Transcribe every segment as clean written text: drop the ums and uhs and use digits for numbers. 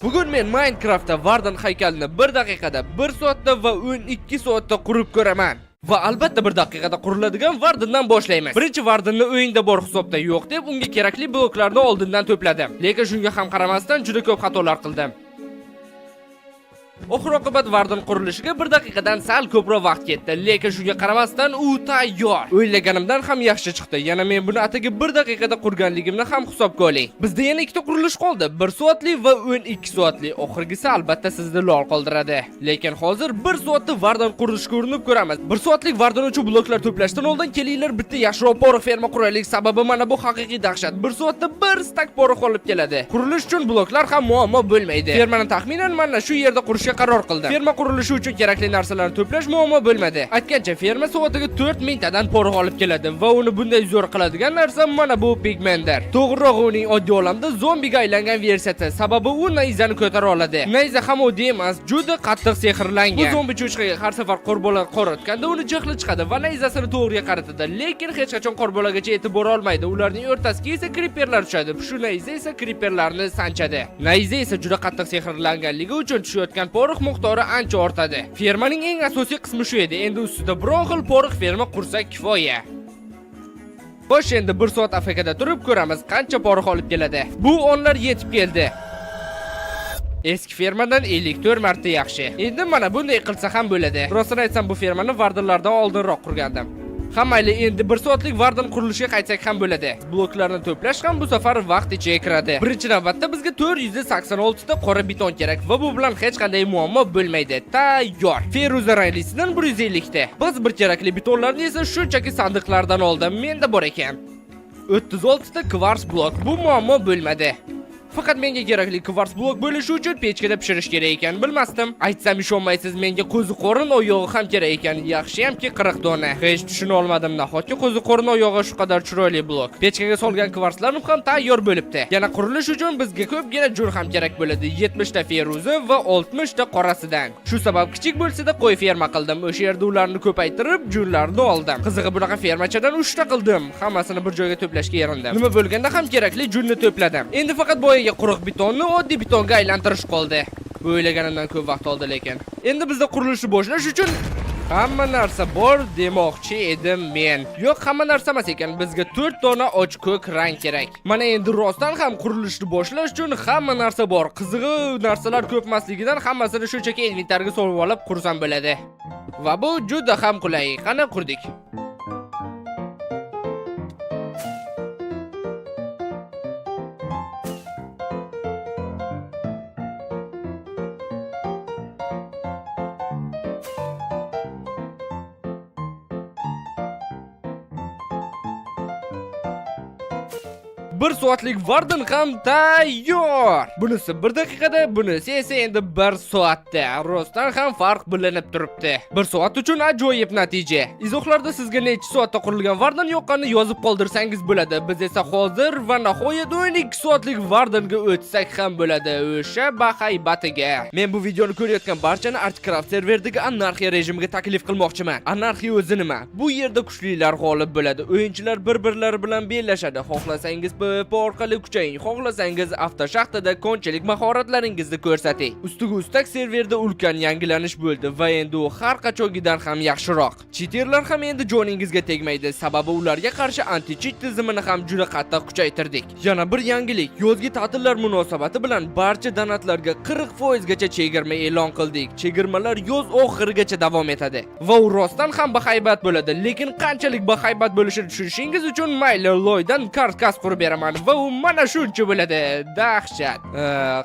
Bugun men Minecraftda Vardan haykalini 1 daqiqada, 1 soatda va 12 soatda qurib ko'raman. Va albatta 1 daqiqada quriladigan Vardandan boshlaymiz. Birinchi Vardanni o'yinda bor hisobda yo'q deb unga kerakli bloklarni oldindan to'pladim. Lekin shunga ham qaramasdan juda ko'p xatolar qildim. Oxir-oqibat Vardan qurilishiga 1 daqiqadan sal ko'proq vaqt ketdi, lekin shunga qaramasdan u tayyor. O'ylaganimdan ham yaxshi chiqdi. Yana men buni ataga 1 daqiqada qurganligimni ham hisobga oling. Bizda yana ikkita qurilish qoldi, 1 soatli va 12 soatli. Oxirgisi albatta sizni lol qoldiradi. Lekin hozir 1 soatda Vardan qurilishga urinib ko'ramiz. 1 soatlik Vardan uchun bloklar to'plashdan oldin kelinglar bitta yaxshiroq porox ferma quraylik, sababi mana bu haqiqiy dahshat. 1 soatda 1 stak porox olib keladi. Qurilish uchun bloklar ham muammo bo'lmaydi. Fermani taxminan mana shu yerda qurishga qaror qildim. Ferma qurilishi uchun kerakli narsalarni to'plash muammo bo'lmadi. Aytgancha ferma soatiga 4000 tadan porox olib keladi va uni bunday zo'r qiladigan narsa mana bu pigmentdir. To'g'rirog'i uning oddiy olamda zombiga aylangan versiyasi, sababi u nayzani ko'tara oladi. Nayza ham oddiy emas, juda qattiq sehrlangan. Bu zombi cho'chqaga har safar qorbola qo'ratganda uni jihli chiqadi va nayzasini to'g'riga qaratadi, lekin hech qachon qorbolaga yetib bora olmaydi. Ularning o'rtasiga esa kriperlar tushadi. Shu nayza esa kriperlarni sanchadi. Nayza esa juda qattiq sehrlanganligi uchun tushayotgan porox miqdori ancha ortadi. Fermaning eng asosiy qismi shu edi. Endi ustida biron xil porox ferma qursak kifoya. Xo'sh, endi 1 soat AFKda turib ko'ramiz qancha porox olib keladi. Bu onlar yetib keldi. Eski fermadan 54 marta yaxshi. Endi mana bunday qilsa ham bo'ladi. Rostini aytsam, bu fermani Vardanlardan oldinroq qurgandim. Hammayli endi 1 soatlik Vardan qurilishiga qaytsak ham bo'ladi. Bloklarni to'plash ham bu safar vaqt ichiga kiradi. Birinchi navbatda bizga 486 ta qora beton kerak va bu bilan hech qanday muammo bo'lmaydi. Tayyor. Feruza ranglisidan 150 ta. Biz bir kerakli betonlarni esa shunchaki sandiqlardan oldim. Menda bor ekan. 36 ta kvars blok. Bu muammo bo'lmadi. Faqat menga kerakli kvars blok bo'lishi uchun pechkada pishirish kerak ekan, bilmasdim. Aytsam ishonmaysiz, menga qo'zi qo'rin oyog'i ham kerak ekan. Yaxshiyamki 40 dona. Hech tushuna olmadim, nahotki qo'zi qo'rin oyog'i shu qadar chiroyli blok. Pechkaga solgan kvarslarim ham tayyor bo'libdi. Yana qurilish uchun bizga ko'pgina jur ham kerak bo'ladi. 70 ta feruza va 60 ta qorasidan. Shu sabab kichik bo'lsa-da qo'y ferma qildim. O'sha yerda ularni ko'paytirib, jurlarni oldim. Qizig'i bunaqa fermachadan 3 ta qildim. Hammasini bir joyga to'plashga erindim. Nima bo'lganda ham kerakli jurni to'pladim. Endi faqat boya quruq betonni oddiy betonga aylantirish qoldi. O'ylaganimdan ko'p vaqt oldi lekin. Endi bizda qurilishni boshlash uchun hamma narsa bor demoqchi edim men. Yo'q, hamma narsa emas ekan. Bizga 4 dona ochko'k rang kerak. Mana endi rostdan ham qurilishni boshlash uchun hamma narsa bor. Qizig'i narsalar ko'p emasligidan hammasini shunchaki inventarga solib olib qursam bo'ladi. Va bu juda ham qulay. Qani qurdik. Bir soatlik Vardan ham tayyor. Bunisi 1 daqiqada, bunisi esa endi 1 soatda. Rostdan ham farq bilinib turibdi. 1 soat uchun ajoyib natija. Izohlarda sizga necha soatda qurilgan Vardan yoqqanini yozib qoldirsangiz bo'ladi. Biz esa hozir va nihoyat 12 soatlik Vardanga o'tsak ham bo'ladi. O'sha bahaybatiga. Men bu videoni ko'rayotgan barchani Artcraft serverdagi anarxiya rejimiga taklif qilmoqchiman. Anarxiya o'zi nima? Bu yerda kuchlilar g'olib bo'ladi. O'yinchilar bir-birlari bilan bellashadi. Xohlasangiz orqali kuchaying, xohlasangiz avtoshaxtada konchilik mahoratlaringizni ko'rsating. Ustiga ustak serverda ulkan yangilanish bo'ldi va endi u har qachongidan ham yaxshiroq. Cheaterlar ham endi joningizga tegmaydi, sababi ularga qarshi anti-cheat tizimini ham juda qattiq kuchaytirdik. Yana bir yangilik, yozgi ta'tillar munosabati bilan barcha donatlarga 40% gacha chegirma e'lon qildik. Chegirmalar yoz oxirigacha davom etadi va u rostdan ham bahaybat bo'ladi, lekin qanchalik bahaybat bo'lishini tushunishingiz uchun mayli loydan karkas qurib beraman va u mana shuncha bo'ladi. Dahshat.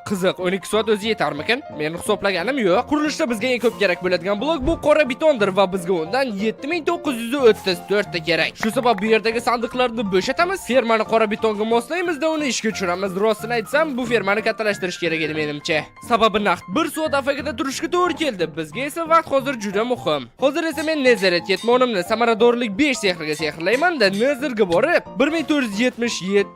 Qiziq, 12 soat o'zi yetarmikin? Men hisoblaganim yo'q. Qurilishda bizga eng ko'p kerak bo'ladigan blok bu qora betondir va bizga undan 7934 ta kerak. Shu sabab bu yerdagi sandiqlarni bo'shatamiz, fermani qora betonga moslaymizda uni ishga tushiramiz. Rostini aytsam, bu fermani kattalashtirish kerak edi menimcha. Sababi naqd 1 soat AFKda turishga to'g'ri keldi. Bizga esa vaqt hozir juda muhim. Hozir esa men Nezaret yetmonimni samaradorlik 5 sehriga sehrlayman-da, Nezerga borib 1477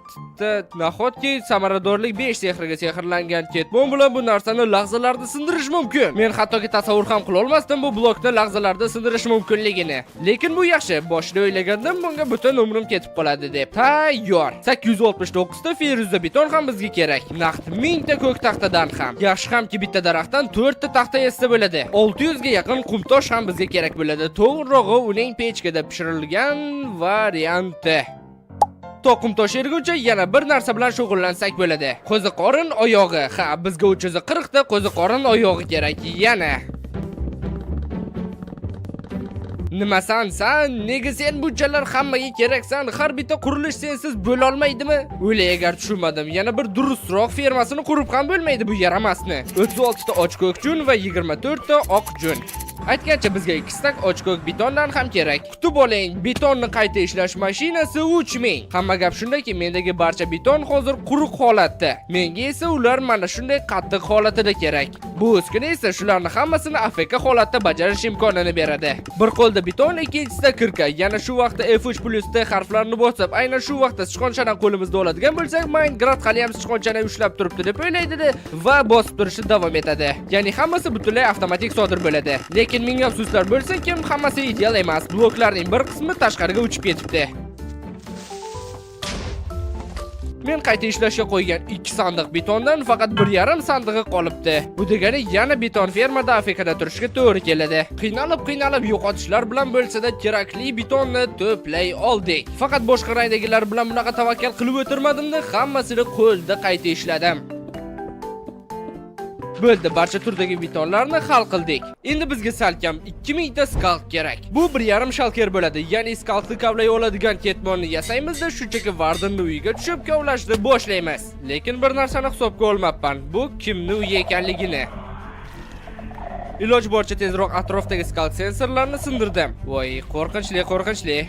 nahotki samaradorlik 5 sehriga sehrlangan ketmon bilan bu narsani lahzalarda sindirish mumkin. Men hattoki tasavvur ham qila olmasdim bu blokni lahzalarda sindirish mumkinligini. Lekin bu yaxshi. Boshida o'ylagandim bunga butun umrim ketib qoladi deb. Tayyor. 869 ta feruza beton ham bizga kerak. Naqd 1000 ta ko'k taxtadan ham. Yaxshi hamki bitta daraxtdan 4 ta taxta yesa bo'ladi. 600 ga yaqin qumtosh ham bizga kerak bo'ladi. To'g'rirog'i uning pechkada pishirilgan varianti. To'qim tosh erguncha yana bir narsa bilan shug'ullansak bo'ladi. Qo'ziqorin oyog'i. Ha, bizga 340 ta qo'ziqorin oyog'i kerak. Yana. Nima san? Nega sen bunchalar hammaga keraksan? Har bitta qurilish sensiz bo'la olmaydimi? O'ylay agar tushunmadim. Yana bir durustroq fermasini qurib ham bo'lmaydi bu yaramasni. 36 ta ochko'k jun va 24 ta oq jun. Aytgancha bizga 2 stak ochko'k betondan ham kerak. Kutib oling, betonni qayta ishlash mashinasi 3000. Hamma gap shundaki, mendagi barcha beton hozir quruq holatda. Menga esa ular mana shunday qattiq holatida kerak. Bu uskuna esa shularni hammasini AFK holatda bajarish imkonini beradi. Bir qo'lda beton, ikkinchisida kirka. Yana shu vaqtda F3+T harflarini bosib, aynan shu vaqtda sichqonchadan qo'limizda oladigan bo'lsak, Minecraft hali ham sichqonchani ushlab turibdi deb o'ylaydi va bosib turishni davom etadi. Ya'ni hammasi butunlay avtomatik sodir bo'ladi. Lekin ming afsuslar bo'lsin-kim, hammasi ideal emas. Bloklarning bir qismi tashqariga uchib ketibdi. Men qayta ishlashga qo'ygan 2 sandiq betondan faqat 1,5 sandig'i qolibdi. Bu degani yana beton fermada AFKda turishga to'g'ri keladi. Qiynalib yo'qotishlar bilan bo'lsa-da kerakli betonni to'play oldik. Faqat boshqa rangdagilar bilan bunaqa tavakkal qilib o'tirmadim-da, hammasini qo'lda qayta ishladim. Bo'ldi, barcha turdagi betonlarni hal qildik. Endi bizga salkam 2000 ta skalk kerak. Bu 1,5 shalker bo'ladi. Ya'ni skalkni kavlay oladigan ketmonni yasaymiz-da, shunchaki Vardinning uyiga tushib kavlashni boshlaymiz. Lekin bir narsani hisobga olmabman. Bu kimning uyi ekanligini. Iloj boricha tezroq atrofdagi skalk sensorlarini sindirdim. Voy, qo'rqinchli.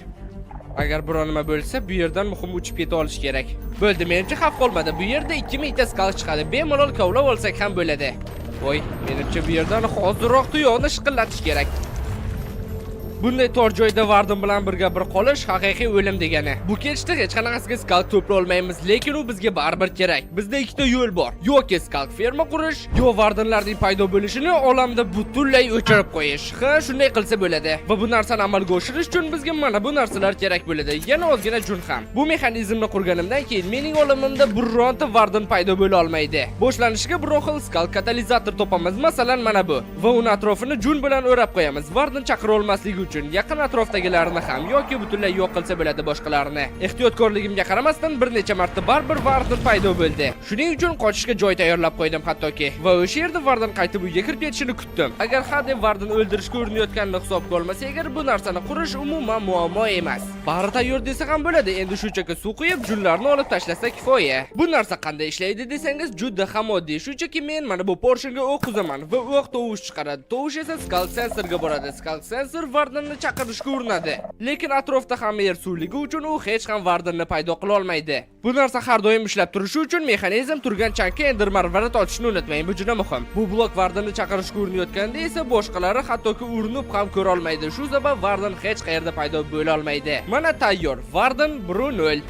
Agar biror nima bo'lsa, bu yerdan muhim uchib keta olish kerak. Bo'ldi, menimcha xavf qolmadi. Bu yerda 2000 ta skalk chiqadi. Bemalol kavlab olsak ham bo'ladi. Voy, menimcha bu yerdan hozirroq tuyoqni shiqillatish kerak. Bunday tor joyda Vardin bilan birga bir qolish haqiqiy o'lim degani. Bu ketishda hech qanaqasiga skalk to'pla olmaymiz, lekin u bizga baribir kerak. Bizda ikkita yo'l bor. Yoki skalk ferma qurish, yo Vardinlarning paydo bo'lishini olamda butunlay o'chirib qo'yish. Ha, shunday qilsa bo'ladi. Va bu narsani amalga oshirish uchun bizga mana bu narsalar kerak bo'ladi. Yana ozgina jun ham. Bu mexanizmni qurganimdan keyin mening olamimda birorta Vardin paydo bo'la olmaydi. Boshlanishiga bir xil skalk katalizator topamiz, masalan mana bu. Va uni atrofini jun bilan o'rab qo'yamiz. Vardin chaqira olmasligi uchun yaqin atrofdagilarni ham yoki butunlay yo'q qilsa bo'ladi boshqalarni. Ehtiyotkorligimga qaramasdan bir necha marta baribir Vardin paydo bo'ldi. Shuning uchun qochishga joy tayyorlab qo'ydim hattoki. Va o'sha yerda Vardin qaytib uyga kirib ketishini kutdim. Agar hadeb Vardin o'ldirishga urinayotganini hisobga olmasa, agar bu narsani qurish umuman muammo emas. Bari tayyor desa ham bo'ladi. Endi shunchaki suv quyib, junlarni olib tashlasa kifoya. Bu narsa qanday ishlaydi desangiz, juda ham oddiy. Shunchaki men mana bu porshanga o'q uzaman va o'q tovush chiqaradi. Tovush esa skalk sensorga boradi. Skalk sensor Vardinni chaqirishga urinadi. Lekin atrofda hamma yer suvligi uchun u hech ham Vardinni paydo qila olmaydi. Bu narsa har doim ishlab turishi uchun mexanizm turgan chankka ender marvarid ochishni unutmang. Bu juda muhim. Bu blok Vardinni chaqirishga urinayotganda esa boshqalari hattoki urinib ham ko'ra olmaydi. Shu sabab Vardin hech qayerda paydo bo'la olmaydi. Mana tayyor. Vardin 1-0.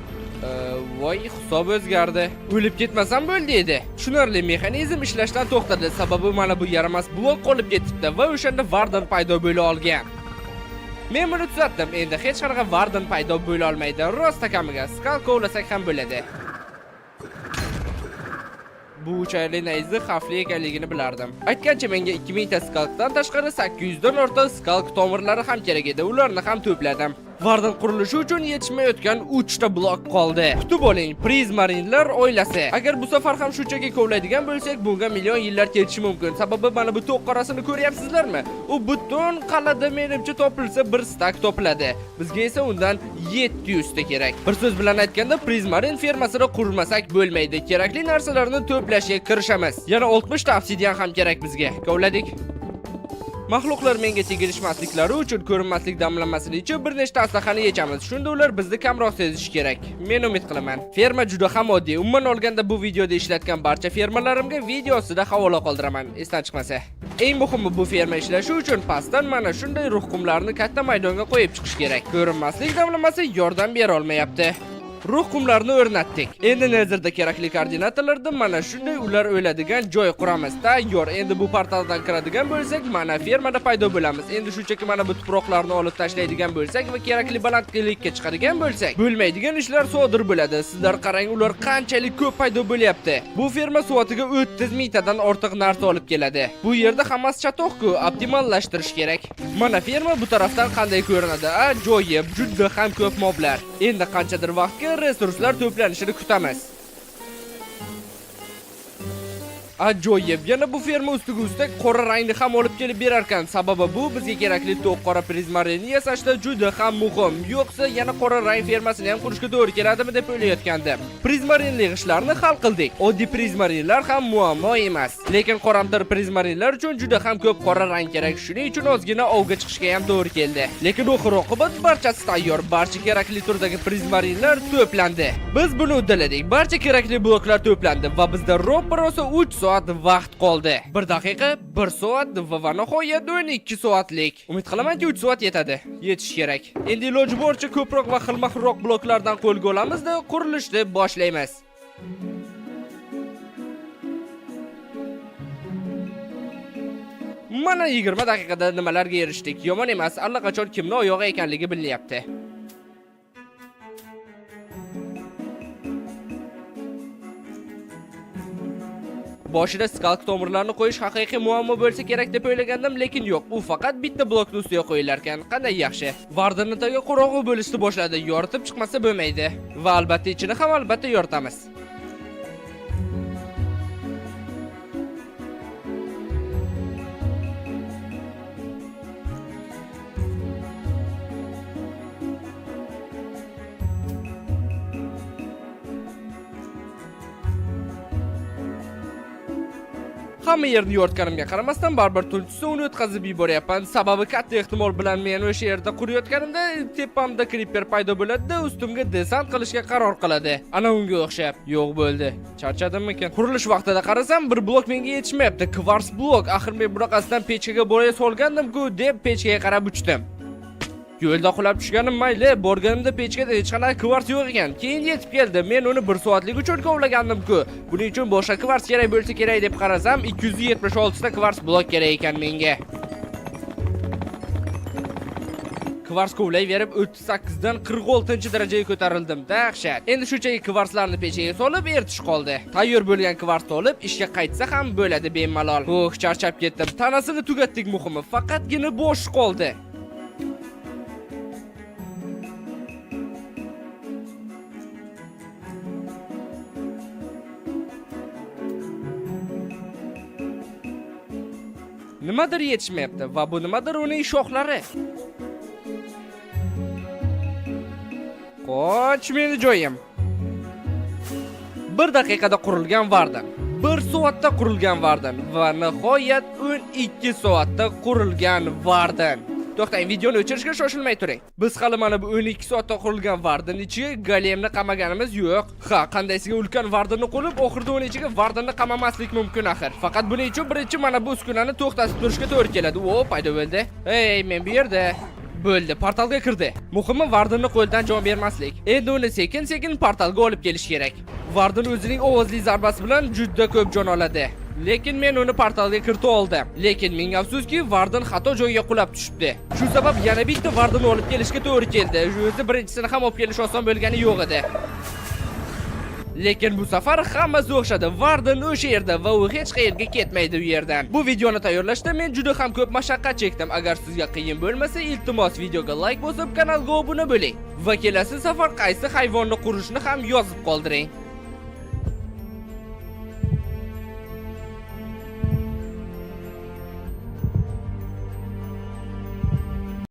Voy, hisob o'zgardi. O'lib ketmasam bo'ldi edi. Tushunarli, mexanizm ishlashdan to'xtadi. Sababi mana bu yaramas blok qolib ketibdi va o'shanda Vardin paydo bo'la olgan. Men buni tuzatdim. Endi hech qanaqa Vardin paydo bo'la olmaydi. Rosta kamiga skalk kovlasak ham bo'ladi. Bu uchayli nayzni xavfli ekanligini bilardim. Aytgancha menga 2000 ta skalkdan tashqari 800 dan ortiq skalk tomirlari ham kerak edi. Ularni ham to'pladim. Vardin qurilishi uchun yetishmayotgan 3 ta blok qoldi. Kutib oling, Prizmarinlar oilasi. Agar bu safar ham shunchaki kovlaydigan bo'lsak, bunga million yillar ketishi mumkin. Sababi mana bu to'q qorasini ko'ryapsizlarmi? U butun qalada menimcha topilsa bir stak topiladi. Bizga esa undan 700 ta kerak. Bir so'z bilan aytganda, Prizmarin fermasini qurmasak bo'lmaydi. Kerakli narsalarni to'plashga kirishamiz. Yana 60 ta obsidian ham kerak bizga. Kovladik. Mahluqlar menga tegishmasliklari uchun ko'rinmaslik damlamasini ichib bir nechta aslahani yechamiz. Shunda ular bizni kamroq sezishi kerak. Men umid qilaman. Ferma juda ham oddiy. Umuman olganda bu videoda ishlatgan barcha fermalarimga videosida havola qoldiraman, esdan chiqmasa. Eng muhimi bu ferma ishlashi uchun pastdan mana shunday ruh qumlarni katta maydonga qo'yib chiqish kerak. Ko'rinmaslik damlamasi yordam bera olmayapti. Ruh qumlarini o'rnatdik. Endi nazarda kerakli koordinatlardan mana shunday ular o'ladigan joy quramiz. Tayyor. Endi bu portaldan kiradigan bo'lsak, mana fermada paydo bo'lamiz. Endi shunchaki mana bu tuproqlarni olib tashlaydigan bo'lsak va kerakli balandlikka chiqadigan bo'lsak, bo'lmaydigan ishlar sodir bo'ladi. Sizlar qarang, ular qanchalik ko'p paydo bo'lyapti. Bu ferma soatiga 30 mingtadan ortiq narsa olib keladi. Bu yerda hammasi chatoq-ku, optimallashtirish kerak. Mana ferma bu tarafdan qanday ko'rinadi? Ajoyib, juda ham ko'p moblar. Endi qanchadir vaqtga resurslar to'planishini kutamiz. Ajoyib, yana bu ferma ustiga ustak qora rangni ham olib kelib berar ekan. Sababi bu bizga kerakli to'q qora prizmarini yasashda juda ham muhim. Yo'qsa yana qora rang fermasini ham qurishga to'g'ri keladimi deb o'ylayotgandim. Prizmarinli ishlarni hal qildik. Oddiy prizmarinlar ham muammo emas. Lekin qoramtir prizmarinlar uchun juda ham ko'p qora rang kerak. Shuning uchun ozgina ovga chiqishga ham to'g'ri keldi. Lekin oxir-oqibat barchasi tayyor. Barcha kerakli turdagi prizmarinlar to'plandi. Biz buni uddaladik. Barcha kerakli bloklar to'plandi va bizda ro'pararosa 3 soat vaqt qoldi. 1 daqiqa, 1 soat va nihoyat 12 soatlik. Umid qilamanki 3 soat yetadi. Yetish kerak. Endi iloji boricha ko'proq va xilma-xilroq bloklardan qo'lga olamizda qurilishni boshlaymiz. Mana 20 daqiqada nimalarga erishdik. Yomon emas, allaqachon kimning oyog'i ekanligi bilinyapti. Boshida skalk tomirlarni qo'yish haqiqiy muammo bo'lsa kerak deb o'ylagandim, lekin yo'q. U faqat bitta blokni ustiga qo'yilar ekan. Qanday yaxshi. Vardirni tagiga qorong'u bo'lishni boshladi. Yoritib chiqmasa bo'lmaydi. Va albatta ichini ham albatta yoritamiz. Hamma yerni yoritganimga qaramasdan baribir tunchisi uni o'tkazib yuboryapman. Sababi katta ehtimol bilan men o'sha yerda qurayotganimda tepamda creeper paydo bo'ladi-da, ustimga desant qilishga qaror qiladi. Ana unga o'xshab. Yo'q bo'ldi. Charchadimmikin? Qurilish vaqtida qarasam, bir blok menga yetishmayapti. Kvars blok. Axir men bunaqasidan pechkaga boya solgandim-ku deb pechkaga qarab uchdim. Yo'lda qulab tushganim mayli, borganimda pechkada hech qanday kvars yo'q ekan. Keyin yetib keldi. Men uni 1 soatlik uchun kovlagandim-ku. Buning uchun boshqa kvars kerak bo'lsa kerak deb qarasam, 276 ta kvars blok kerak ekan menga. Kvars kovlayverib 38 dan 46 darajaga ko'tarildim. Dahshat. Endi shunchaki kvarslarni pechkaga solib eritish qoldi. Tayyor bo'lgan kvarsni olib ishga qaytsa ham bo'ladi bemalol. Charchab ketdim. Tanasini tugatdik muhimi. Faqatgina bosh qoldi. Nimadir yetishmayapti va bu nimadir uning shoxlari. Qoch meni joyim. 1 daqiqada qurilgan vardan, 1 soatda qurilgan vardan va nihoyat 12 soatda qurilgan vardan. To'xtang, videoni o'chirishga shoshilmay turing. Biz hali mana bu 12 soatda qurilgan vardan ichiga golemni qamaganimiz yo'q. Ha, qandaysiga ulkan vardanni qo'lib, oxirida uning ichiga vardanni qamamaslik mumkin axir. Faqat buning uchun birinchi mana bu uskunani to'xtatib turishga to'g'ri keladi. Paydo bo'ldi. Ey, men bu yerda. Bo'ldi, portalga kirdi. Muhimi vardanni qo'ldan jon bermaslik. Endi uni sekin-sekin portalga olib kelish kerak. Vardan o'zining ovozli zarbasi bilan juda ko'p jon oladi. Lekin men uni portalga kirita oldim. Lekin ming afsuski, vardan xato joyga qulab tushibdi. Shu sabab yana bitta vardanni olib kelishga to'g'ri keldi. O'zi birinchisini ham olib kelish oson bo'lgani yo'q edi. Lekin bu safar hammasi o'xshadi. Vardan o'sha yerda va u hech qayerga ketmaydi u yerdan. Bu videoni tayyorlashda men juda ham ko'p mashaqqat chekdim. Agar sizga qiyin bo'lmasa, iltimos videoga like bosib, kanalga obuna bo'ling. Va kelasi safar qaysi hayvonni qurishni ham yozib qoldiring.